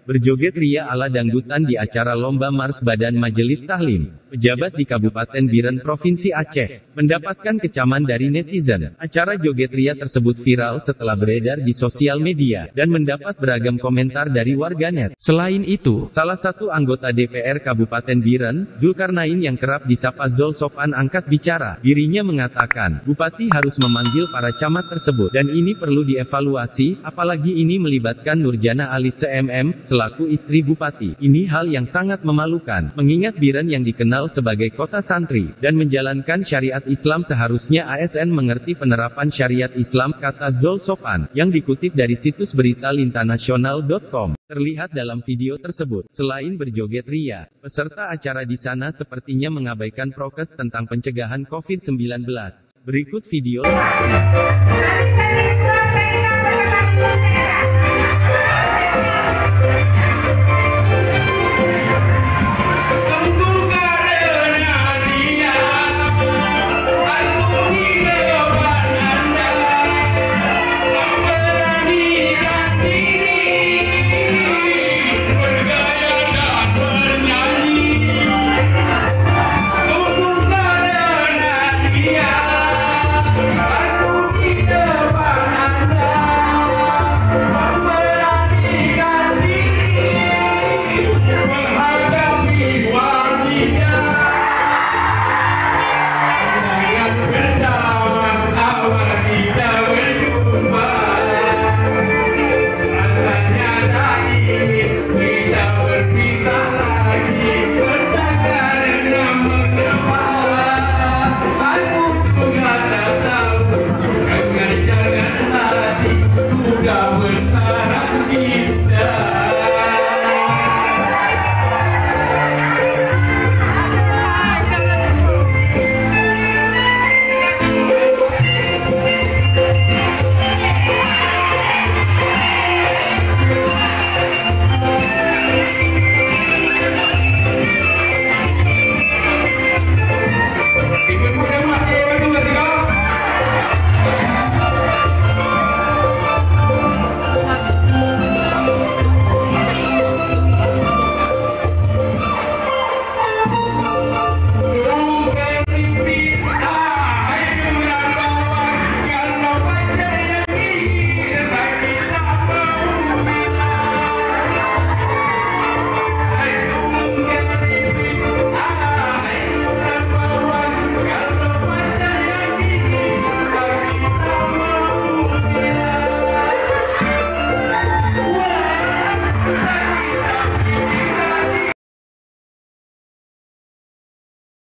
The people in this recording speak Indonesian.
Berjoget ria ala dangdutan di acara Lomba Mars Badan Majelis Tahlim. Pejabat di Kabupaten Biren Provinsi Aceh mendapatkan kecaman dari netizen. Acara joget ria tersebut viral setelah beredar di sosial media dan mendapat beragam komentar dari warganet. Selain itu, salah satu anggota DPR Kabupaten Biren, Zulkarnain yang kerap disapa Zul Sofan angkat bicara. Dirinya mengatakan, Bupati harus memanggil para camat tersebut dan ini perlu dievaluasi, apalagi ini melibatkan Nurjana Ali CMM selaku istri Bupati. Ini hal yang sangat memalukan, mengingat Biren yang dikenal sebagai kota santri, dan menjalankan syariat Islam seharusnya ASN mengerti penerapan syariat Islam, kata Zul Sofan, yang dikutip dari situs berita lintanasional.com. Terlihat dalam video tersebut, selain berjoget ria, peserta acara di sana sepertinya mengabaikan prokes tentang pencegahan COVID-19. Berikut video lengkapnya.